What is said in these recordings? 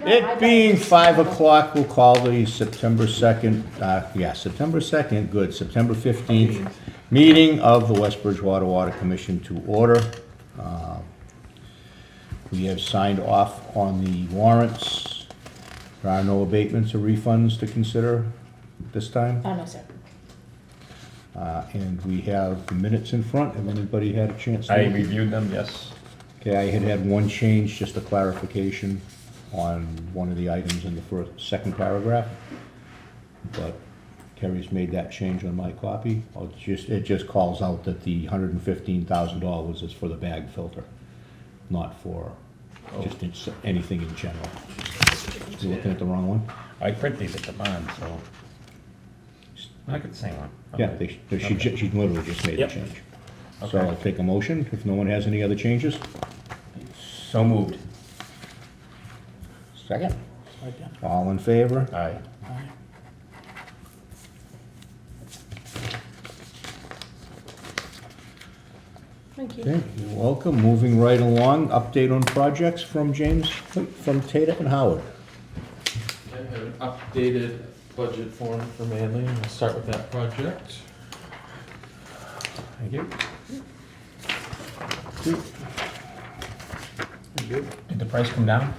It being 5 o'clock, we'll call the September 2nd, September 2nd, good, September 15th, meeting of the West Bridgewater Water Commission to order. We have signed off on the warrants. There are no abatements or refunds to consider this time. No, sir. And we have the minutes in front. Have anybody had a chance to? I reviewed them, yes. Okay, I had one change, just a clarification on one of the items in the second paragraph. But Kerry's made that change on my copy. It just calls out that the $115,000 is for the bag filter, not for just anything in general. You looking at the wrong one? I print these at the bond, so I could say one. Yeah, she literally just made the Yep. change. So Okay. I'll take a motion, if no one has any other changes. So moved. Second. All in favor? Aye. Thank you. Okay, you're welcome. Moving right along, update on projects from James, from Tata and Howard. I have an updated budget form for Manly, and I'll start with that project. Thank you. Did the price come down?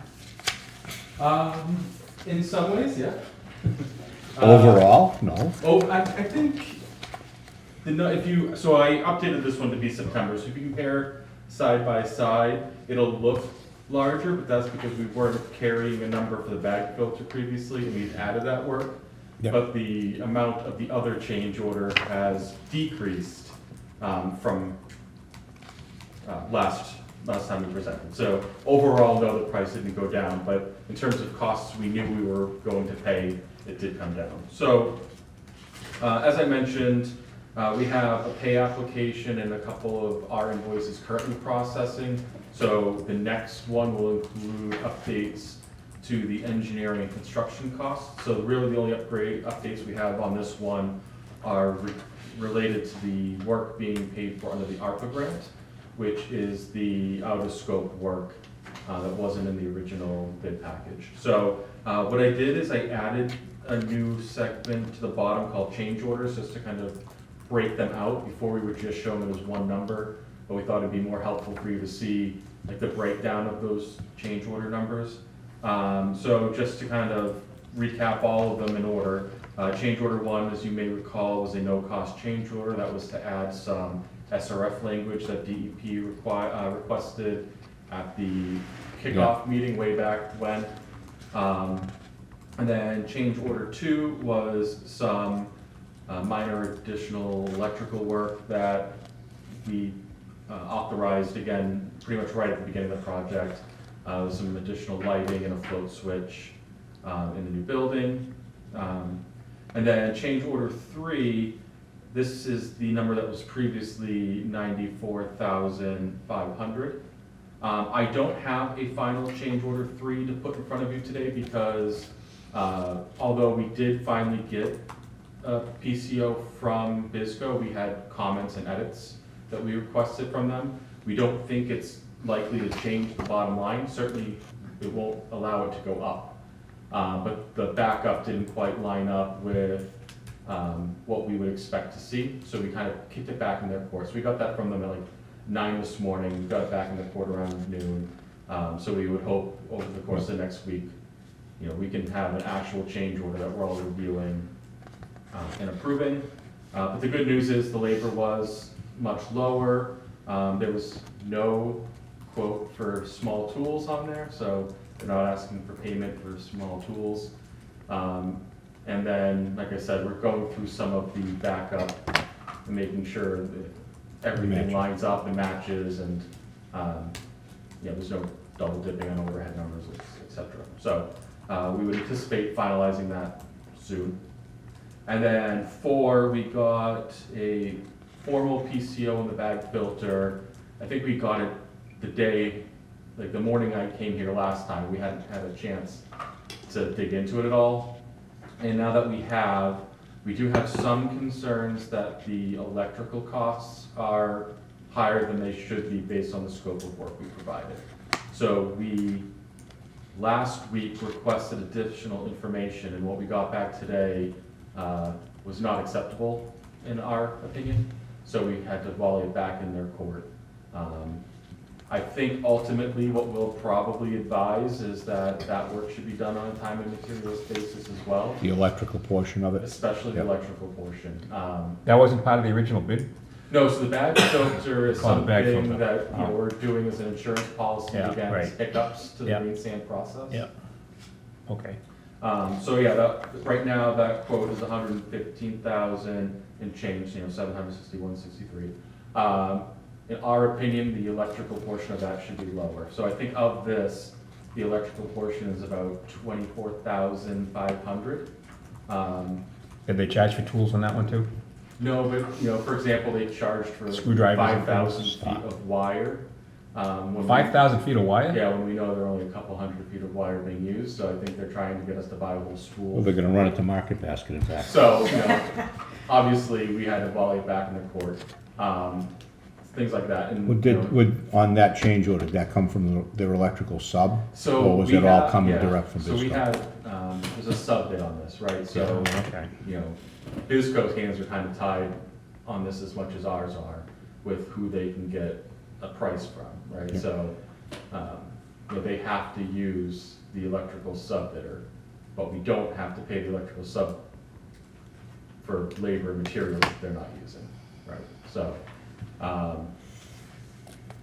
In some ways, yeah. Overall, no. I think so I updated this one to be September, so if you compare side by side, it'll look larger, but that's because we weren't carrying a number for the bag filter previously, and we've added that work. Yep. But the amount of the other change order has decreased from last time we presented. So overall, no, the price didn't go down, but in terms of costs we knew we were going to pay, it did come down. So as I mentioned, we have a pay application and a couple of our invoices currently processing. So the next one will include updates to the engineering and construction costs. So really the only updates we have on this one are related to the work being paid for under the ARPA grant, which is the out of scope work that wasn't in the original bid package. So what I did is I added a new segment to the bottom called change orders, just to kind of break them out. Before we were just showing them as one number, but we thought it'd be more helpful for you to see like the breakdown of those change order numbers. So just to kind of recap all of them in order, change order 1, as you may recall, was a no-cost change order. That was to add some SRF language that DEP requested at the kickoff meeting way back when. And then change order 2 was some minor additional electrical work that we authorized again pretty much right at the beginning of the project. Some additional lighting and a float switch in the new building. And then change order 3, this is the number that was previously $94,500. I don't have a final change order 3 to put in front of you today because although we did finally get a PCO from BISCO, we had comments and edits that we requested from them. We don't think it's likely to change the bottom line. Certainly it won't allow it to go up. But the backup didn't quite line up with what we would expect to see. So we kind of kicked it back in their course. We got that from them at like 9 this morning. We got it back in the court around noon. So we would hope over the course of the next week, we can have an actual change order that we're all reviewing and approving. But the good news is the labor was much lower. There was no quote for small tools on there, so they're not asking for payment for small tools. And then, like I said, we're going through some of the backup and making sure that everything lines up and matches, and there's no double dipping on overhead numbers, etc. So we would anticipate finalizing that soon. And then 4, we got a formal PCO in the bag filter. I think we got it the day, like the morning I came here last time. We hadn't had a chance to dig into it at all. And now that we do have some concerns that the electrical costs are higher than they should be based on the scope of work we provided. So we last week requested additional information, and what we got back today was not acceptable in our opinion, so we had to volley it back in their court. I think ultimately what we'll probably advise is that that work should be done on a time and materials basis as well, The electrical portion of it? especially the Yep. electrical portion. That wasn't part of the original bid? No, so the bag filter is Oh, the bag something filter. that, you know, Oh. we're doing as an insurance policy Yeah, against right. hiccups to the Yeah. green sand process. Yeah. Okay. So yeah, right now, that quote is 115,000 and change, 761.63. In our opinion, the electrical portion of that should be lower. So I think of this, the electrical portion is about 24,500. Did they charge for tools on that one too? No, but, for example, they charged for Screwdrivers and 5,000 things. feet of wire. when we- 5,000 feet of wire? Yeah, when we know there are only a couple hundred feet of wire being used, so I think they're trying to get us to buy a whole spool. Well, they're gonna run it to Market Basket in fact. So, obviously, we had to volley it back in the court, things like that, and, On that change order, did that come from their electrical sub? so. Or was we it all had- coming yeah, direct from So we Bisco? had, there's a sub bid on this, right, so, Okay. Bisco's hands are kind of tied on this as much as ours are, with who they can get a price from, right, Yeah. so, they have to use the electrical sub bidder, but we don't have to pay the electrical sub for labor and materials that they're not using, right, so,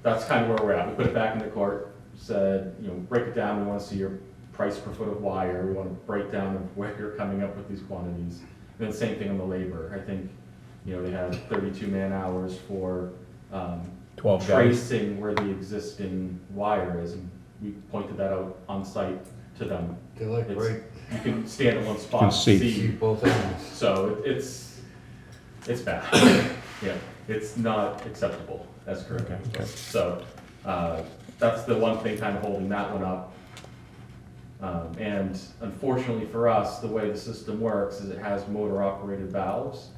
that's kind of where we're at. We put it back in the court, said, break it down, we wanna see your price per foot of wire, we wanna break down of where you're coming up with these quantities. And then same thing on the labor, I think, they had 32 man hours for, 12 guys. tracing where the existing wire is, and we pointed that out on site to them. They're like, It's- right, You can stand at one spot Can and see. see see, both ends. so it's bad. Yeah, it's not acceptable as currently. Okay. So, that's the one thing kind of holding that one up. And unfortunately for us, the way the system works is it has motor operated valves.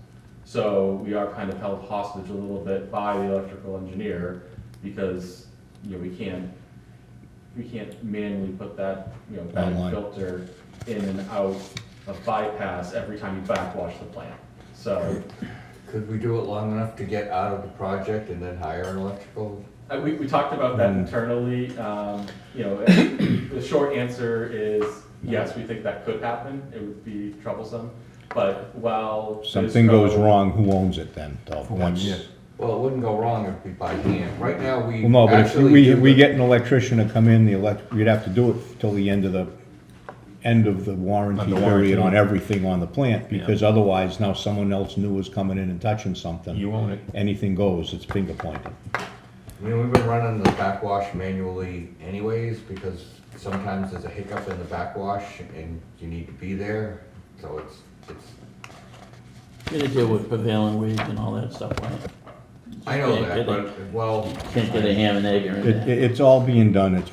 So we are kind of held hostage a little bit by the electrical engineer because, we can't manually put that, bag Online. filter in and out of bypass every time you backwash the plant. So, Could we do it long enough to get out of the project and then hire an electrical? we talked about that internally, the short answer is, yes, we think that could happen, it would be troublesome, but while. Something Bisco- goes wrong, who owns it then? though? For 1 That's- year. Well, it wouldn't go wrong if we by hand. Right now, we Well, no, but if actually we, do we the- get an electrician to come in, you'd have to do it till the end of the warranty Of the period warranty. on everything on the plant, because otherwise now someone else new is coming in and touching something. You own it. Anything goes, it's finger pointing. We've been running the backwash manually anyways, because sometimes there's a hiccup in the backwash and you need to be there, so it's, You gotta deal with prevailing wage and all that stuff, right? I know Can't that, get but, well, Can't get a ham and egg or It, anything. it's all being done, it's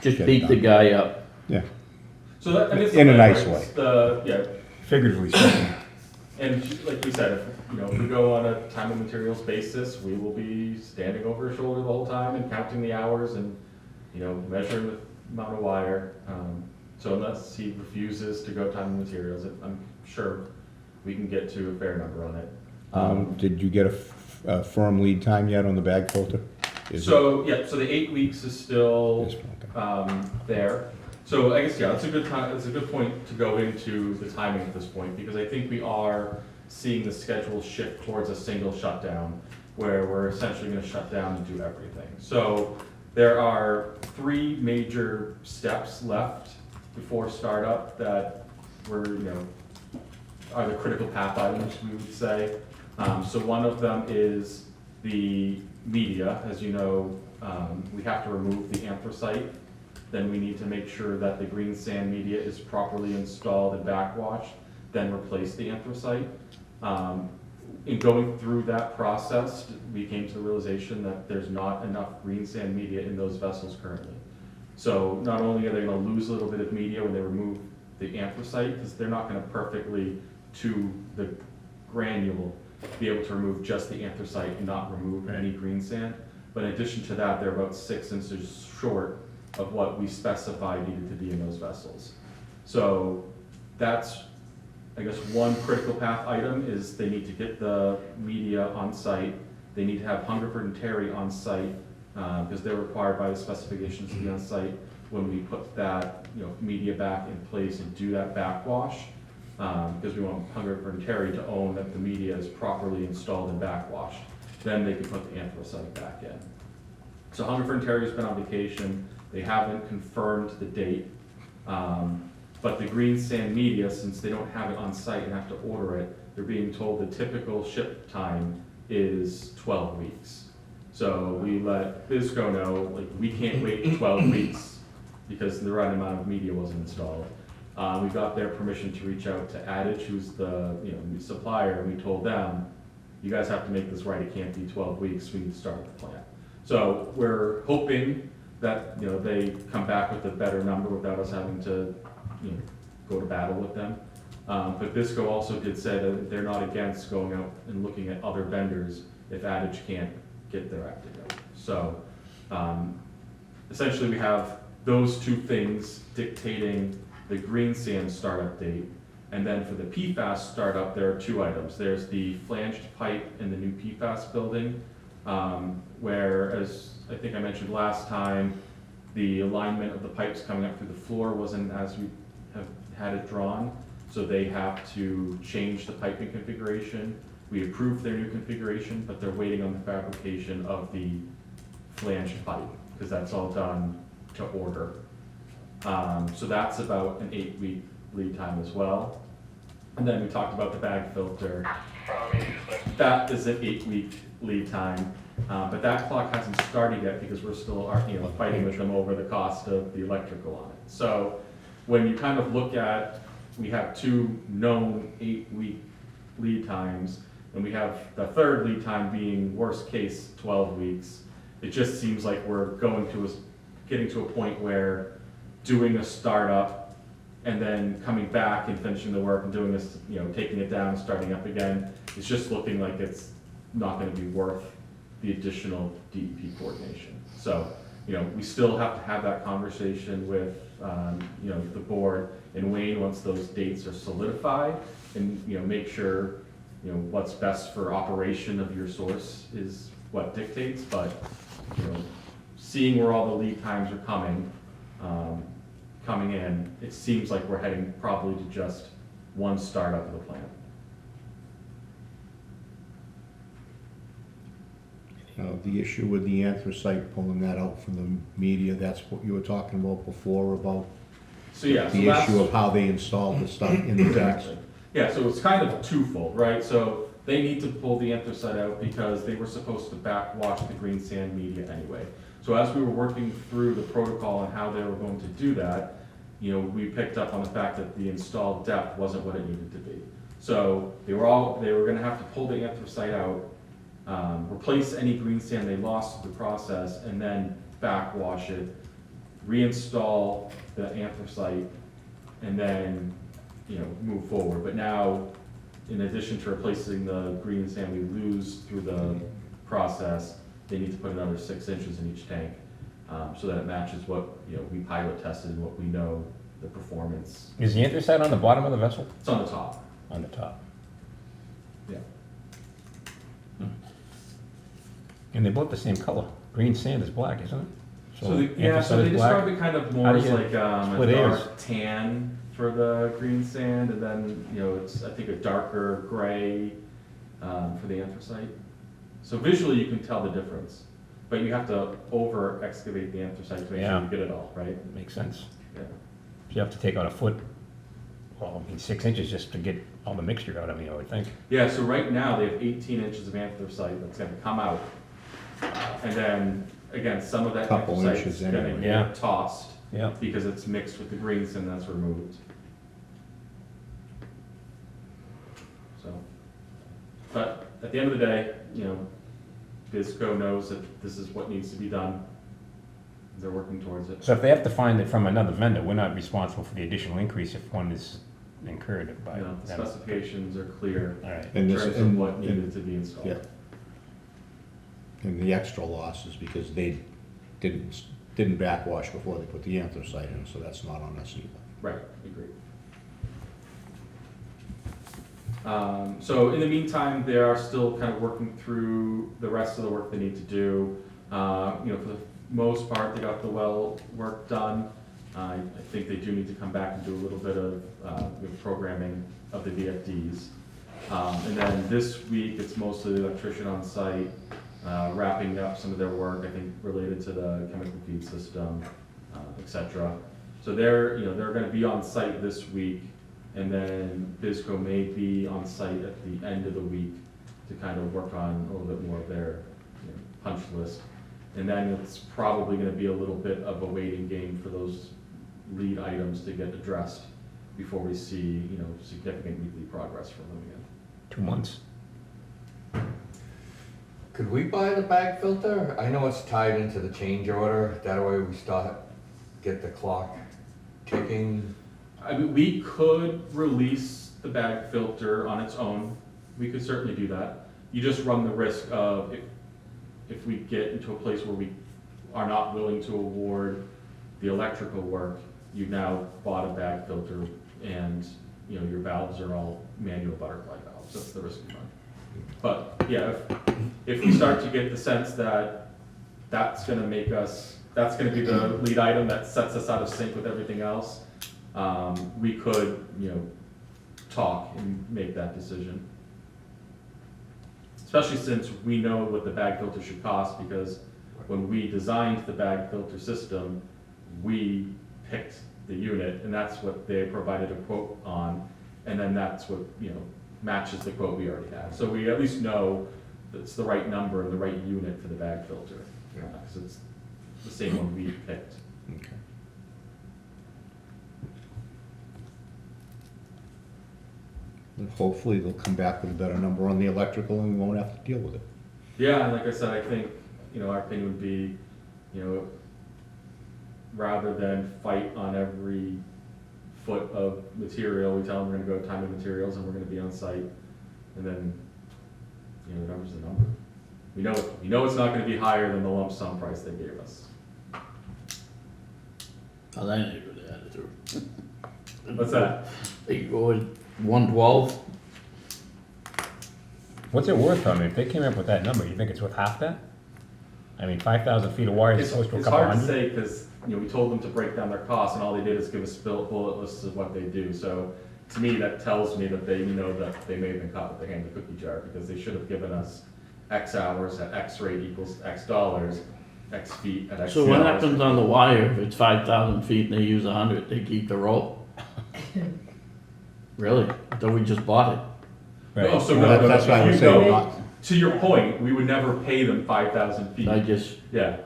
Just get beat the done. guy up. yeah. So that, and it's. In a nice right, way. it's yeah, Figuratively speaking. and like we said, if we go on a time and materials basis, we will be standing over his shoulder the whole time and counting the hours and, measuring the amount of wire. So unless he refuses to go time and materials, I'm sure we can get to a fair number on it. Did you get a firm lead time yet on the bag filter? Is it- So the 8 weeks is still, Yes, okay. there. So I guess, that's a good time, it's a good point to go into the timing at this point, because I think we are seeing the schedule shift towards a single shutdown, where we're essentially gonna shut down and do everything. So there are 3 major steps left before startup that are the critical path items, we would say. So one of them is the media. As you know, we have to remove the anthracite. Then we need to make sure that the green sand media is properly installed and backwashed, then replace the anthracite. In going through that process, we came to the realization that there's not enough green sand media in those vessels currently. So not only are they gonna lose a little bit of media when they remove the anthracite, because they're not gonna perfectly to the granule be able to remove just the anthracite and not remove any green sand. But in addition to that, they're about 6 inches short of what we specified needed to be in those vessels. So that's, I guess, one critical path item is they need to get the media on site. They need to have Hungerford and Terry on site, because they're required by the specifications to be on site when we put that, media back in place and do that backwash. Because we want Hungerford and Terry to own that the media is properly installed and backwashed. Then they can put the anthracite back in. So Hungerford and Terry's been on vacation. They haven't confirmed the date. But the green sand media, since they don't have it on site and have to order it, they're being told the typical ship time is 12 weeks. So we let BISCO know, like, we can't wait 12 weeks because the right amount of media wasn't installed. We got their permission to reach out to Adage, who's the supplier, and we told them, you guys have to make this right, it can't be 12 weeks, we need to start the plant. So we're hoping that they come back with a better number without us having to go to battle with them. But BISCO also did say that they're not against going out and looking at other vendors if Adage can't get their act together. So essentially we have those two things dictating the green sand startup date. And then for the PFAS startup, there are two items. There's the flanged pipe in the new PFAS building, where, as I think I mentioned last time, the alignment of the pipes coming up through the floor wasn't as we have had it drawn. So they have to change the piping configuration. We approved their new configuration, but they're waiting on the fabrication of the flanged pipe, because that's all done to order. So that's about an 8-week lead time as well. And then we talked about the bag filter. That is an 8-week lead time, but that clock hasn't started yet because we're still fighting with them over the cost of the electrical on it. So when you kind of look at, we have two known 8-week lead times, and we have the third lead time being worst case 12 weeks. It just seems like we're getting to a point where doing a startup and then coming back and finishing the work and doing this, taking it down, starting up again, it's just looking like it's not gonna be worth the additional DEP coordination. So, we still have to have that conversation with, the board and Wayne once those dates are solidified and, make sure, what's best for operation of your source is what dictates, but, seeing where all the lead times are coming in, it seems like we're heading probably to just one startup of the plant. The issue with the anthracite, pulling that out from the media, that's what you were talking about before, about So yeah, the issue of how they installed the stuff in the tanks. Exactly. Yeah, so it's kind of twofold, right? So they need to pull the anthracite out because they were supposed to backwash the green sand media anyway. So as we were working through the protocol and how they were going to do that, we picked up on the fact that the installed depth wasn't what it needed to be. So they were gonna have to pull the anthracite out, replace any green sand they lost through the process, and then backwash it, reinstall the anthracite, and then, move forward. But now, in addition to replacing the green sand we lose through the process, they need to put another 6 inches in each tank, so that it matches what, we pilot tested and what we know the performance. Is the anthracite on the bottom of the vessel? It's on the top, On the top. yeah. And they're both the same color. Green sand is black, isn't it? So they anthracite is describe black? it kind of How more do as you like a split hairs? dark tan for the green sand, and then, it's, I think, a darker gray for the anthracite. So visually, you can tell the difference, but you have to over excavate the anthracite to make sure Yeah. you get it all, right? Makes sense. Yeah. You have to take out a foot, 6 inches just to get all the mixture out, I would think. Yeah, so right now, they have 18 inches of anthracite that's gonna come out. And then, again, some of that Couple anthracite inches is gonna anyway. Yeah. get tossed Yeah. because it's mixed with the green sand that's removed. So, but at the end of the day, BISCO knows that this is what needs to be done. They're working towards it. So if they have to find it from another vendor, we're not responsible for the additional increase if one is incurred by them. The specifications are clear All right. in And this, terms of and, what needed and, to be installed. yeah. And the extra loss is because they didn't didn't backwash before they put the anthracite in, so that's not on us either. Right, agreed. So in the meantime, they are still kind of working through the rest of the work they need to do. You know, for the most part, they got the well work done. I think they do need to come back and do a little bit of you know, programming of the VFDs. And then this week, it's mostly the electrician on site, wrapping up some of their work, I think, related to the chemical feed system, et cetera. So they're gonna be on site this week, and then BISCO may be on site at the end of the week to kind of work on a little bit more of their punch list. And then it's probably gonna be a little bit of a waiting game for those lead items to get addressed before we see, significant weekly progress from them again. 2 months. Could we buy the bag filter? I know it's tied into the change order, that way we get the clock ticking. I mean, we could release the bag filter on its own. We could certainly do that. You just run the risk of if we get into a place where we are not willing to award the electrical work, you've now bought a bag filter and, your valves are all manual butterfly valves. That's the risk we run. But yeah, if we start to get the sense that that's gonna be the lead item that sets us out of sync with everything else, we could, talk and make that decision. Especially since we know what the bag filter should cost, because when we designed the bag filter system, we picked the unit, and that's what they provided a quote on, and then that's what, matches the quote we already have. So we at least know that it's the right number and the right unit for the bag filter, because it's the same one we picked. Okay. And hopefully they'll come back with a better number on the electrical and we won't have to deal with it. Yeah, and like I said, I think, our opinion would be, rather than fight on every foot of material, we tell them we're gonna go to time and materials and we're gonna be on site, and then, the number's the number. We know it's not gonna be higher than the lump sum price they gave us. Oh, they need to do that too. What's that? They go with 112. What's it worth, though? I mean, if they came up with that number, you think it's worth half that? I mean, 5,000 feet of wire is supposed to a It's couple hard to hundred? say, because, we told them to break down their costs, and all they did is give us bullet lists of what they do. So to me, that tells me that they know that they may have been caught with their hand in the cookie jar, because they should have given us X hours at X rate equals X dollars, X feet at X So what dollars. happens on the wire if it's 5,000 feet and they use 100? They keep the rope? Really? I thought we just bought it. No, Right. so Well, no, that's why I was you saying know, not- to your point, we would never pay them 5,000 feet. I just, Yeah.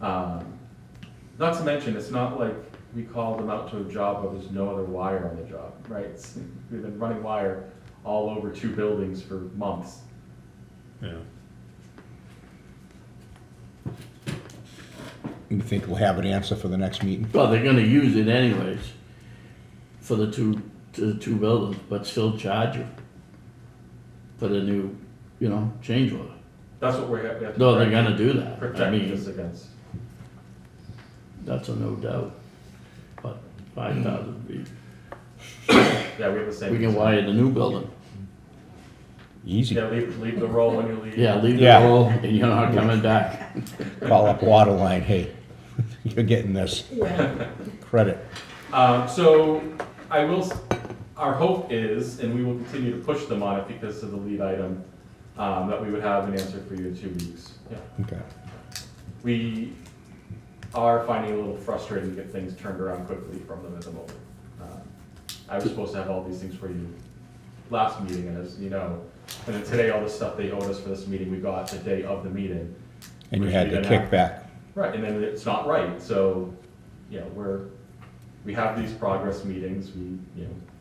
Not to mention, it's not like we called them out to a job where there's no other wire on the job, right? We've been running wire all over 2 buildings for months. Yeah. You think we'll have an answer for the next meeting? well, they're gonna use it anyways for the two buildings, but still charge you for the new, change order. That's what we have to No, they're gonna do that. I protect mean, us against. that's a no doubt. But 5,000 feet, Yeah, we have the same. we can wire the new building. Easy. Yeah, leave the roll when you leave. Yeah, leave the Yeah. roll and you're not coming back. Call up water line, hey, you're getting this credit. So our hope is, and we will continue to push them on it because of the lead item, that we would have an answer for you in 2 weeks. Yeah. Okay. We are finding it a little frustrating to get things turned around quickly from them at the moment. I was supposed to have all these things for you last meeting, and as you know, and then today, all the stuff they owed us for this meeting, we got the day of the meeting. And you which had we the then have- kickback. Right, and then it's not right, so, we have these progress meetings,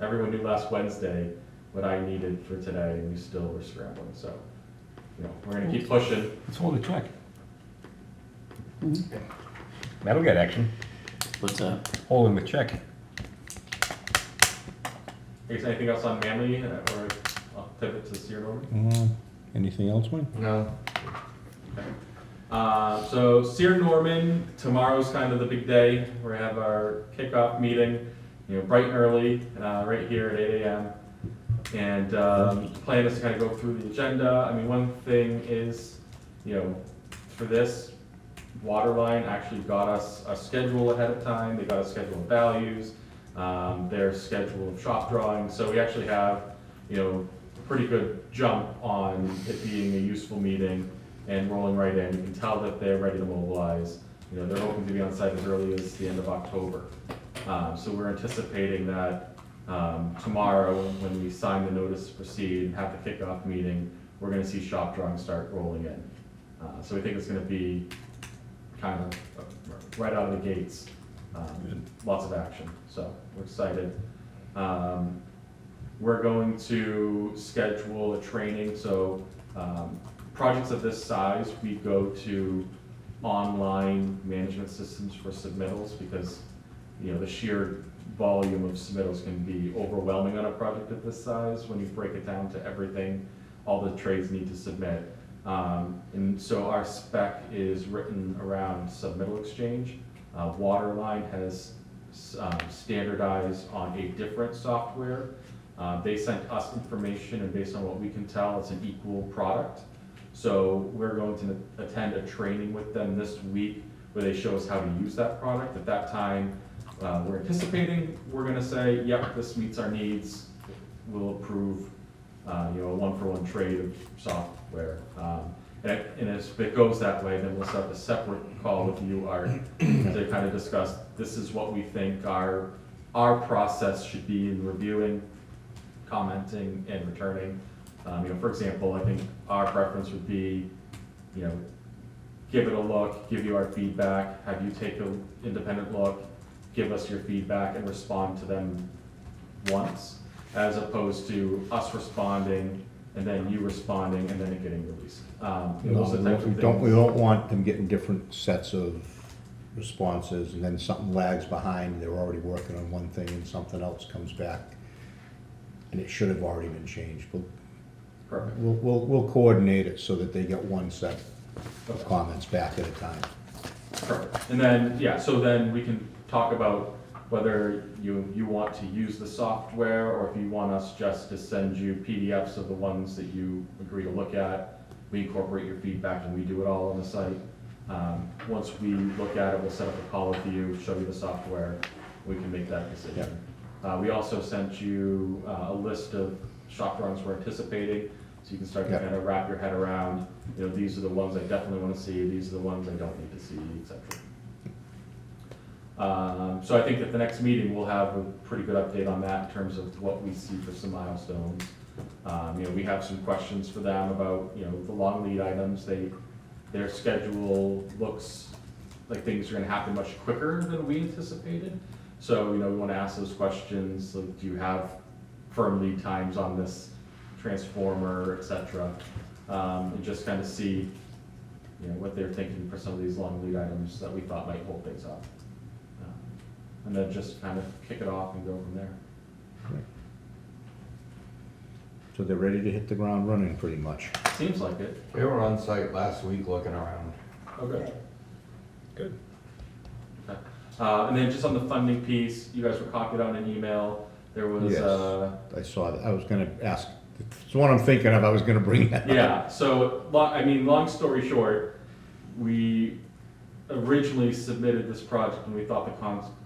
everyone knew last Wednesday what I needed for today, and we still were scrambling, so, we're gonna keep pushing. Let's hold a check. That'll get action. What's that? Holding the check. I guess anything else on Manly, or I'll pivot to Sierra Norman? Anything else, Wayne? No, Okay. So Sear Norman, tomorrow's kind of the big day. We have our kickoff meeting, bright and early, right here at 8 a.m. And the plan is to kind of go through the agenda. I mean, one thing is, for this, Waterline actually got us a schedule ahead of time. They got a schedule of values, their schedule of shop drawings. So we actually have, a pretty good jump on it being a useful meeting and rolling right in. You can tell that they're ready to mobilize. They're hoping to be on site as early as the end of October. So we're anticipating that tomorrow, when we sign the notice to proceed and have the kickoff meeting, we're gonna see shop drawings start rolling in. So we think it's gonna be kind of right out of the gates, lots of action, so we're excited. We're going to schedule a training, so projects of this size, we go to online management systems for submittals because, the sheer volume of submittals can be overwhelming on a project of this size when you break it down to everything all the trades need to submit. And so our spec is written around submittal exchange. Waterline has standardized on a different software. They sent us information, and based on what we can tell, it's an equal product. So we're going to attend a training with them this week where they show us how to use that product. At that time, we're anticipating, we're gonna say, yep, this meets our needs. We'll approve, a one-for-one trade of software. And if it goes that way, then we'll set up a separate call with you, Art, to kind of discuss, this is what we think our process should be in reviewing, commenting, and returning. For example, I think our preference would be, give it a look, give you our feedback, have you take an independent look, give us your feedback and respond to them once, as opposed to us responding and then you responding and then it getting released. Those are the types of We things. don't want them getting different sets of responses, and then something lags behind, they're already working on one thing and something else comes back, and it should have already been changed. Perfect. We'll coordinate it so that they get one set of comments back at a time. Perfect. And then, so then we can talk about whether you want to use the software or if you want us just to send you PDFs of the ones that you agree to look at. We incorporate your feedback and we do it all on the site. Once we look at it, we'll set up a call with you, show you the software, we can make that decision. We also sent you a list of shop drawings we're anticipating, so you can start to kind of wrap your head around, these are the ones I definitely want to see, these are the ones I don't need to see, etc. So I think at the next meeting, we'll have a pretty good update on that in terms of what we see for some milestones. We have some questions for them about, the long lead items. Their schedule looks like things are gonna happen much quicker than we anticipated. So, we wanna ask those questions, like, do you have firm lead times on this transformer, et cetera? And just kind of see, what they're thinking for some of these long lead items that we thought might hold things up. And then just kind of kick it off and go from there. So they're ready to hit the ground running pretty much. Seems like it. They were on site last week looking around. Oh, good. Good. Okay. And then just on the funding piece, you guys were copied on an email. There was, Yes, I saw that. I was gonna ask, it's the one I'm thinking of, I was gonna bring that up. yeah, so, long story short, we originally submitted this project and we thought the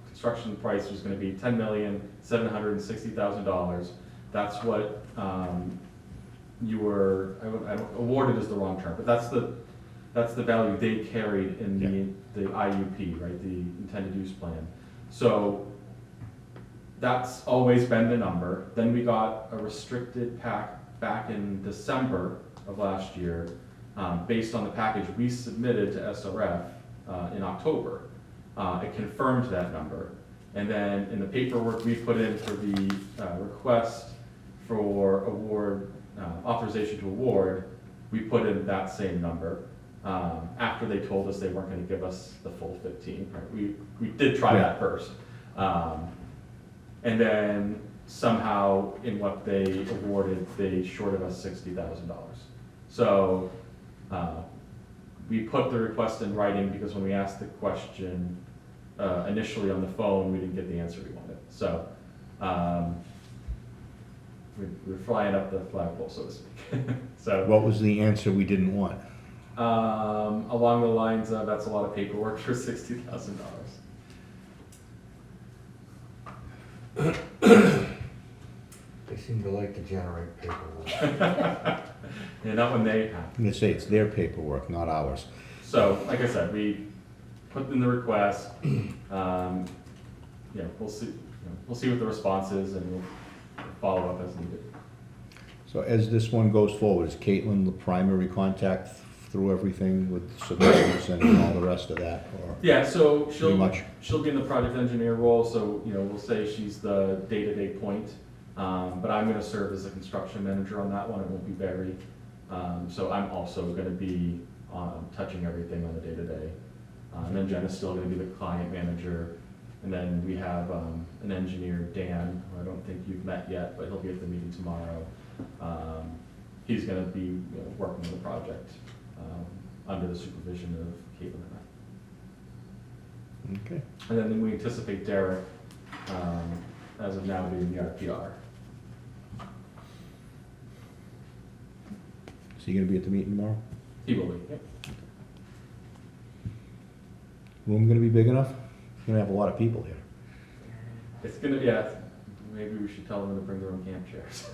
construction price was gonna be $10,760,000. That's what, you were, awarded is the wrong term, but that's the value they carried in the IUP, right, the intended use plan. So that's always been the number. Then we got a restricted pack back in December of last year, based on the package we submitted to SRF in October. It confirmed that number. And then in the paperwork we put in for the request for award, authorization to award, we put in that same number. After they told us they weren't gonna give us the full 15, right? We did try that first. And then somehow in what they awarded, they shorted us $60,000. So, we put the request in writing because when we asked the question initially on the phone, we didn't get the answer we wanted. So we're flying up the flagpole, so to speak. So What was the answer we didn't want? along the lines of that's a lot of paperwork for $60,000. They seem to like to generate paperwork. Yeah, not when they have. I'm gonna say it's their paperwork, not ours. So, like I said, we put in the request. Yeah, we'll see. We'll see what the response is, and we'll follow up as needed. So as this one goes forward, is Caitlin the primary contact through everything with submittals and all the rest of that, or? Yeah, so Pretty much. she'll be in the project engineer role. So we'll say she's the day-to-day point, but I'm going to serve as a construction manager on that one. It won't be Barry. So I'm also going to be touching everything on the day-to-day. And then Jen is still going to be the client manager. And then we have an engineer, Dan, who I don't think you've met yet, but he'll be at the meeting tomorrow. He's going to be working on the project under the supervision of Caitlin and Okay. I. And then we anticipate Derek, as of now, being the RPR. Is he gonna be at the meeting tomorrow? He will be, yep. Room gonna be big enough? Gonna have a lot of people here. It's gonna, yeah, maybe we should tell them to bring their own camp chairs.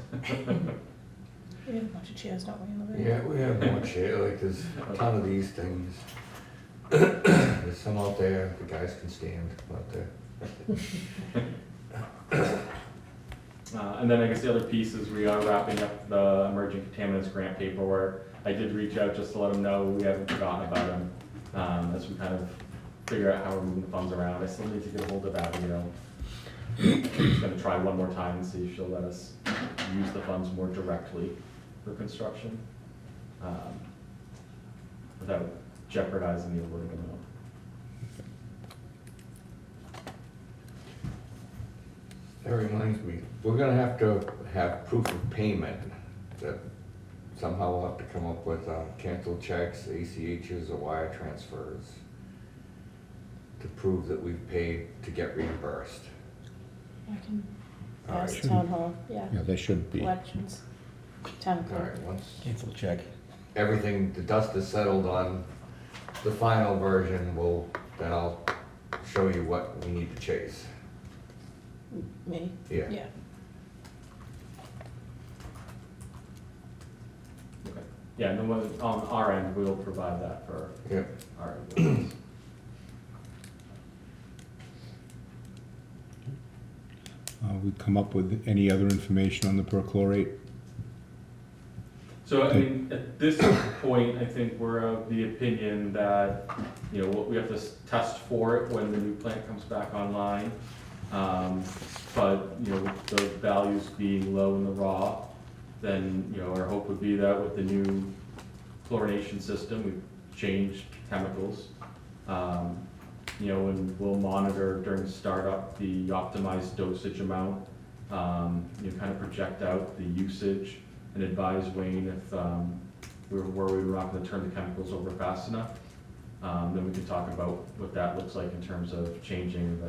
We have a bunch of chairs, don't we, in the room? Yeah, we have one chair, like there's a ton of these things. There's some out there, the guys can stand out there. And then I guess the other piece is we are wrapping up the emerging contaminants grant paperwork. I did reach out just to let them know we haven't forgotten about them, as we kind of figure out how we're moving the funds around. I still need to get a hold of Abigail. I'm just gonna try one more time and see if she'll let us use the funds more directly for construction, without jeopardizing the awarded amount. That reminds me, we're gonna have to have proof of payment, that somehow we'll have to come up with canceled checks, ACHs, or wire transfers to prove that we've paid to get reimbursed. I can All right. ask town hall, yeah. Yeah, they should be. Elections, town All clerk. right, once Cancel check. everything, the dust is settled on the final version, then I'll show you what we need to chase. Me? Yeah. Yeah. Okay. Yeah, and then on our end, we'll provide that for Yep. our employees. We come up with any other information on the perchlorate? So, I mean, at this point, I think we're of the opinion that, what we have to test for it when the new plant comes back online. But, with the values being low in the raw, then, our hope would be that with the new chlorination system, we've changed chemicals. And we'll monitor during startup the optimized dosage amount, kind of project out the usage and advise Wayne if we're worried we're not going to turn the chemicals over fast enough. Then we can talk about what that looks like in terms of changing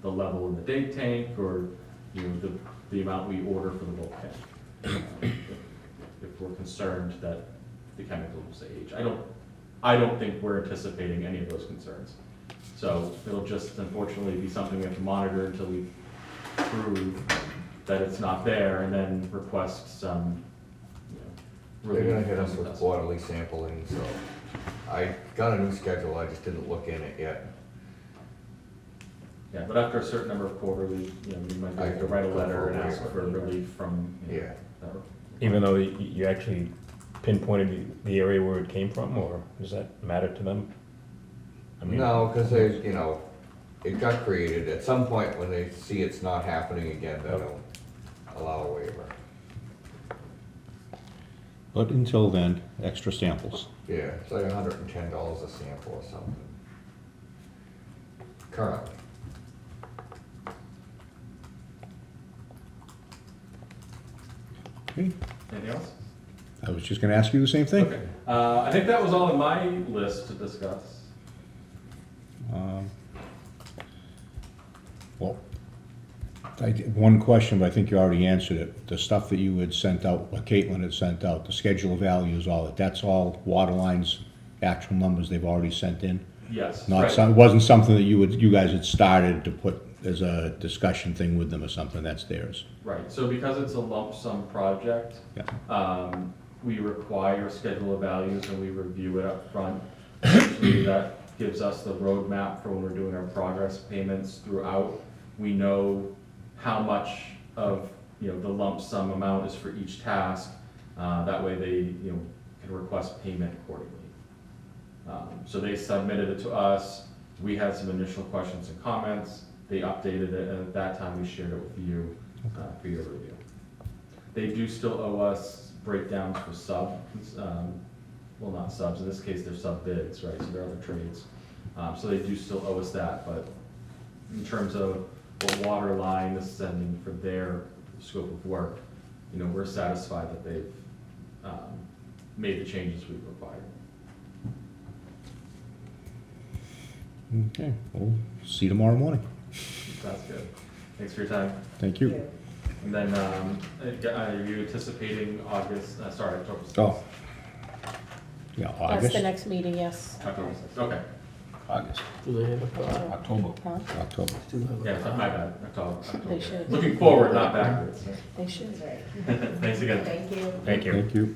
the level in the day tank, or the amount we order for the bulk tank. If we're concerned that the chemicals age, I don't think we're anticipating any of those concerns. So it'll just unfortunately be something we have to monitor until we prove that it's not there, and then request some, They're gonna hit us relief. with quarterly sampling, so I got a new schedule, I just didn't look in it yet. Yeah, but after a certain number of quarterly, we might be able to write a letter and ask for relief from, Yeah. that. Even though you actually pinpointed the area where it came from, or does that matter to them? I mean, No, because they, it got created, at some point when they see it's not happening again, they'll allow a waiver. But until then, extra samples. Yeah, it's like $110 a sample or something. Currently. Okay, Anything else? I was just gonna ask you the same thing. Okay. I think that was all on my list to discuss. Well, one question, but I think you already answered it. The stuff that you had sent out, what Caitlin had sent out, the schedule of values, all that, that's all water lines, actual numbers they've already sent in? Yes. Not right. some, it wasn't something that you guys had started to put as a discussion thing with them or something, that's theirs? Right, so because it's a lump sum project, Yeah. we require a schedule of values and we review it up front. Essentially, that gives us the roadmap for when we're doing our progress payments throughout. We know how much of, the lump sum amount is for each task. That way they, can request payment accordingly. So they submitted it to us. We had some initial questions and comments. They updated it, and at that time, we shared it with you for your review. They do still owe us breakdowns for well, not subs, in this case, they're sub bids, right, so they're other trades. So they do still owe us that, but in terms of what water line is sending for their scope of work, we're satisfied that they've made the changes we required. Okay, we'll see you tomorrow morning. That's good. Thanks for your time. Thank you. And then, are you anticipating October? Oh. Yeah, That's August. the next meeting, yes. October 6th, okay. August, Do they have a car? October, Huh? October. Do have a Yeah, car? my bad, October. They should. Looking forward, not backwards. They should. Thanks again. Thank you. Thank you. Thank you.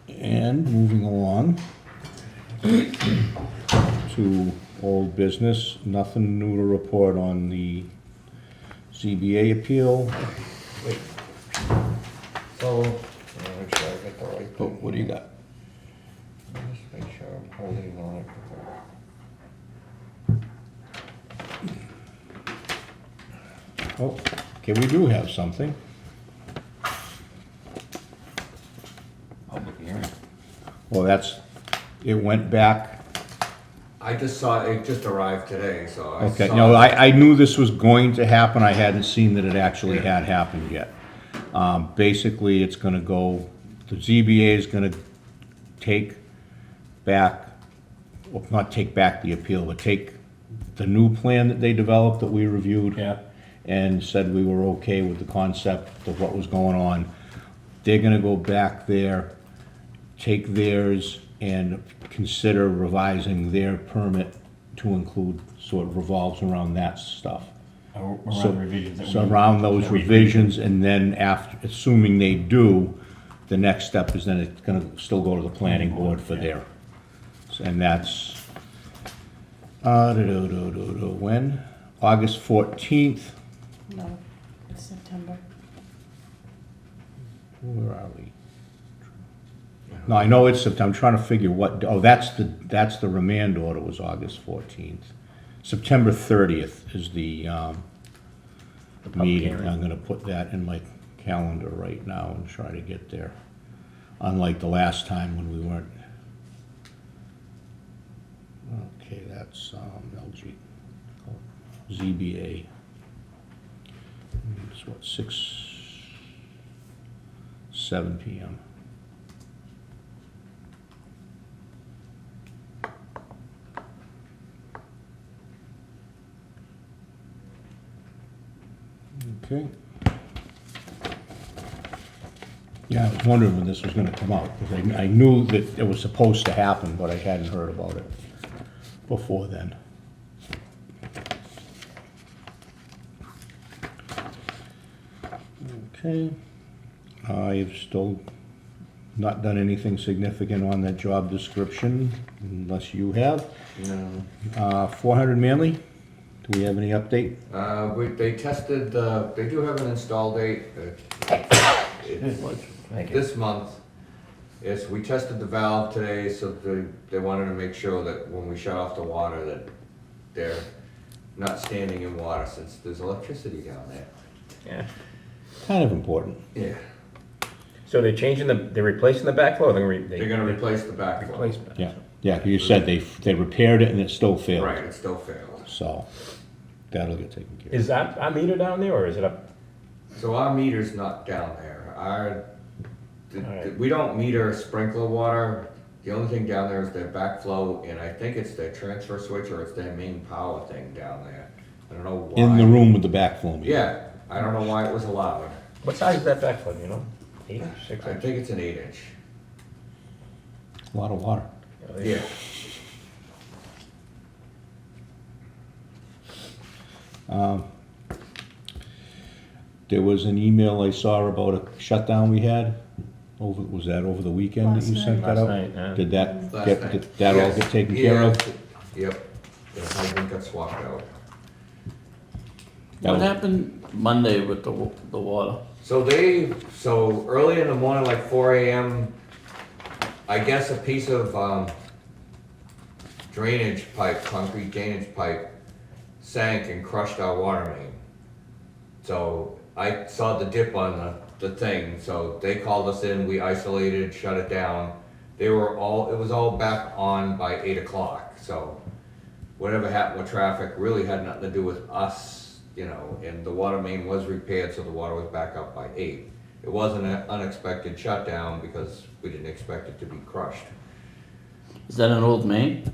And moving along to old business, nothing new to report on the ZBA appeal. So, make sure I get the right Oh, thing. what do you got? Just make sure I'm holding on it. Oh, okay, we do have something. Public hearing. Well, it went back. I just saw, it just arrived today, so I Okay, saw no, it. I knew this was going to happen, I hadn't seen that it actually had happened yet. Basically, it's gonna go, the ZBA is gonna take back, well, not take back the appeal, but take the new plan that they developed that we reviewed. Yeah. And said we were okay with the concept of what was going on. They're gonna go back there, take theirs, and consider revising their permit to include, so it revolves around that stuff. So- Around revisions that So we- around those that we- revisions, and then after, assuming they do, the next step is then it's gonna still go to the planning board for their, and that's, when? August 14th, No, it's September. where are we? No, I know it's September, I'm trying to figure what, oh, that's the remand order was August 14th. September 30th is the public meeting. hearing. I'm gonna put that in my calendar right now and try to get there. Unlike the last time when we weren't. Okay, that's LG, ZBA. It's what, 7 PM. Okay. Yeah, I was wondering when this was gonna come out, because I knew that it was supposed to happen, but I hadn't heard about it before then. Okay. I've still not done anything significant on that job description, unless you have. No. 400 Manley, do we have any update? They tested, they do have an install date. It's Thank you. this month. Yes, we tested the valve today, so they wanted to make sure that when we shut off the water, that they're not standing in water since there's electricity down there. Yeah. Kind of important. Yeah. So they're changing they're replacing the backflow, They're gonna replace the backflow. replacement. Yeah, yeah, 'cause you said they repaired it and it still failed. Right, it still failed. So, That'll get taken care of. Is that our meter down there, or is it up? So our meter's not down there. Alright. We don't meter sprinkler water. The only thing down there is their backflow, and I think it's their transfer switch or it's their main power thing down there. I don't know why. In the room with the backflow meter. Yeah, I don't know why it was allowed. What size is that backflow, you know? 8 inch, 6 I inch? think it's an 8-inch. A lot of water. Yeah. There was an email I saw about a shutdown we had. Was that over the weekend that you Last sent night. that out? Last night, yeah. Did that Last get, night. did that all Yes. get taken care of? Yep. The hydrant got swapped out. What happened Monday with the water? So early in the morning, like 4 AM, I guess a piece of drainage pipe, concrete drainage pipe, sank and crushed our water main. So I saw the dip on the thing, so they called us in, we isolated, shut it down. It was all back on by 8 o'clock, so whatever happened with traffic really had nothing to do with us, you know, and the water main was repaired, so the water was back up by 8. It wasn't an unexpected shutdown because we didn't expect it to be crushed. Is that an old main?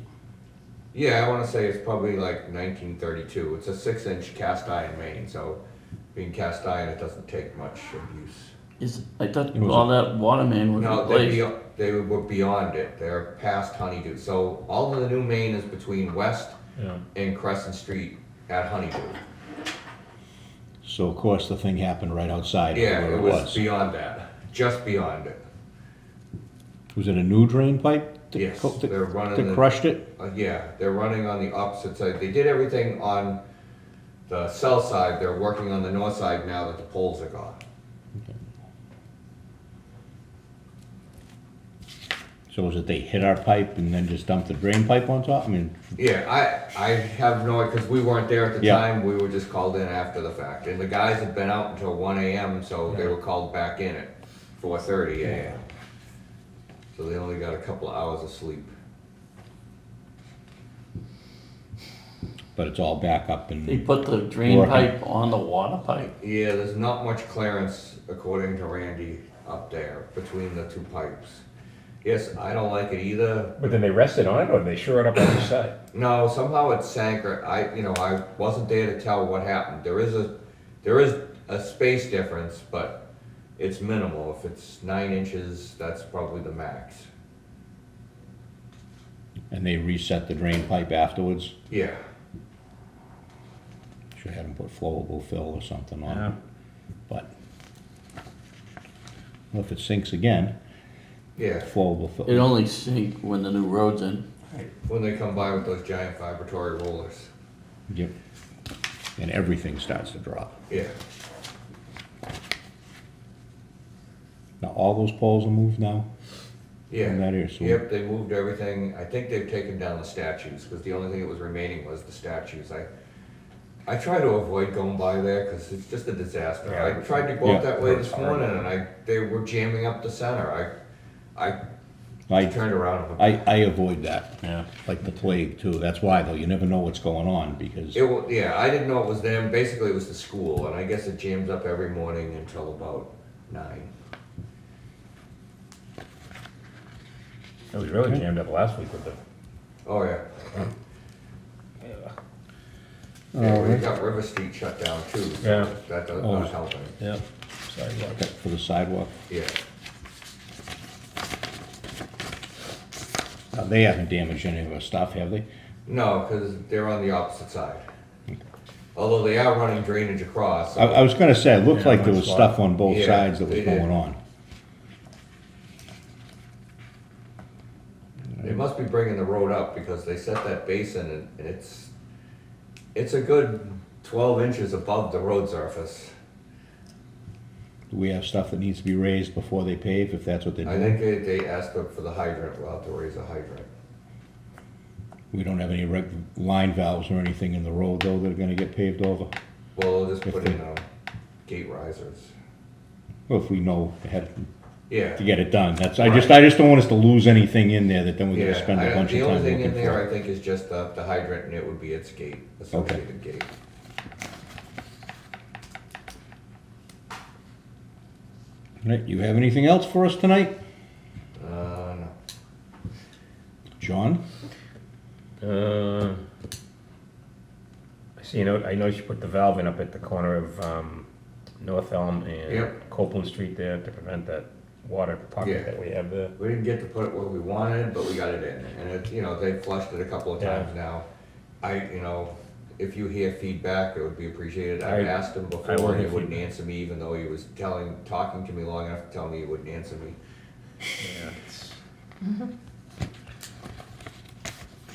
Yeah, I wanna say it's probably like 1932. It's a 6-inch cast iron main, so being cast iron, it doesn't take much abuse. I thought It was all that water main was No, replaced. they were beyond it. They're past Honeydew. So all of the new main is between West Yeah. and Crescent Street at Honeydew. So of course the thing happened right outside of Yeah, where it it was was. beyond that, just beyond it. Was it a new drain pipe that Yes, co- they're that running that the- crushed it? Yeah, they're running on the opposite side. They did everything on the south side. They're working on the north side now that the poles are gone. So was it they hit our pipe and then just dumped the drain pipe on top? I mean, Yeah, I have no, because we weren't there at the Yeah. time, we were just called in after the fact. And the guys had been out until 1 AM, so they were called back in at 4:30 AM. So they only got a couple of hours of sleep. but it's all back up They and, put the drain Working. pipe on the water pipe. Yeah, there's not much clearance, according to Randy, up there between the two pipes. Yes, I don't like it either. But then they rested on it, or they shore it up on each side? No, somehow it sank, or I wasn't there to tell what happened. There is a space difference, but it's minimal. If it's 9 inches, that's probably the max. and they reset the drain pipe afterwards. Yeah, Should have them put flowable fill or something on it. But, well, if it sinks again, yeah. flowable It fill. only sink when the new road's in. When they come by with those giant vibratory rollers. Yep. And everything starts to drop. Yeah. Now, all those poles are moved now? Yeah. In that area, so- Yep, they moved everything. I think they've taken down the statues, because the only thing that was remaining was the statues. I try to avoid going by there, because it's just a disaster. Yeah. I tried to go up Yeah. that way this It's hard. morning, and they were jamming up the center. I I, turned around. I avoid that, Yeah. like the plague too. That's why though, you never know what's going on because, Yeah, I didn't know it was them. Basically, it was the school, and I guess it jams up every morning until about 9. It was really jammed up last week with the, Oh, yeah. yeah. Yeah, we got River Street shut down too, so Yeah. that does Oh. not help any. Yeah. Sidewalk. for the sidewalk. Yeah. They haven't damaged any of our stuff, have they? No, because they're on the opposite side. Although they are running drainage across. so- I was gonna say, it looked Yeah, like there one was spot. stuff on both Yeah, sides that was they did. going on. They must be bringing the road up because they set that basin and it's a good 12 inches above the road surface. Do we have stuff that needs to be raised before they pave, if that's what they're I doing? think they asked for the hydrant, we'll have to raise a hydrant. We don't have any line valves or anything in the road though that are gonna get paved over? Well, they'll just If put they- in gate risers. Well, if we know ahead Yeah. to get it done, I just don't want us to lose anything in there that then we Yeah, gotta spend a bunch the of only time thing in looking there, I for. think, is just the hydrant and it would be its gate, associated gate. Right, you have anything else for us tonight? No. John? I see, I noticed you put the valve in up at the corner of North Elm and Yep. Copeland Street there to prevent that water pocket Yeah. that we have there. We didn't get to put it where we wanted, but we got it in, and it, they flushed it a couple of Yeah. times now. If you hear feedback, it would be appreciated. I've I- asked him I will before, and he hear wouldn't feedback. answer me, even though he was talking to me long enough to tell me he wouldn't answer me. Yeah, it's-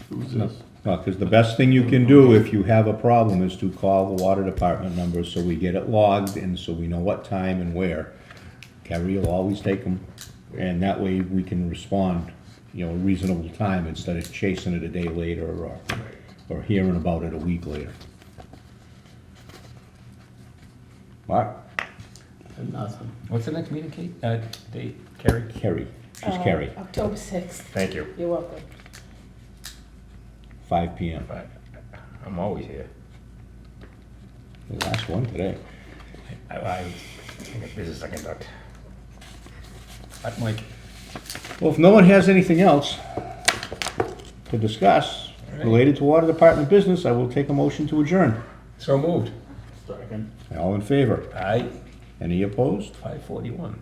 Who's this? Because the best thing you can do if you have a problem is to call the water department number so we get it logged and so we know what time and where. Kerry will always take them, and that way we can respond, a reasonable time instead of chasing it a day later or hearing about it a week later. Mark? Nothing. What's the next meeting, Kate? Date, Carrie? Kerry, she's Kerry, October 6th. Thank you. You're welcome. 5 PM. I'm always here. The last one today. I think business I conduct. Mike. Well, if no one has anything else to discuss related to water department business, I will take a motion to adjourn. So moved. Second. All in favor? Aye, Any opposed? 5:41.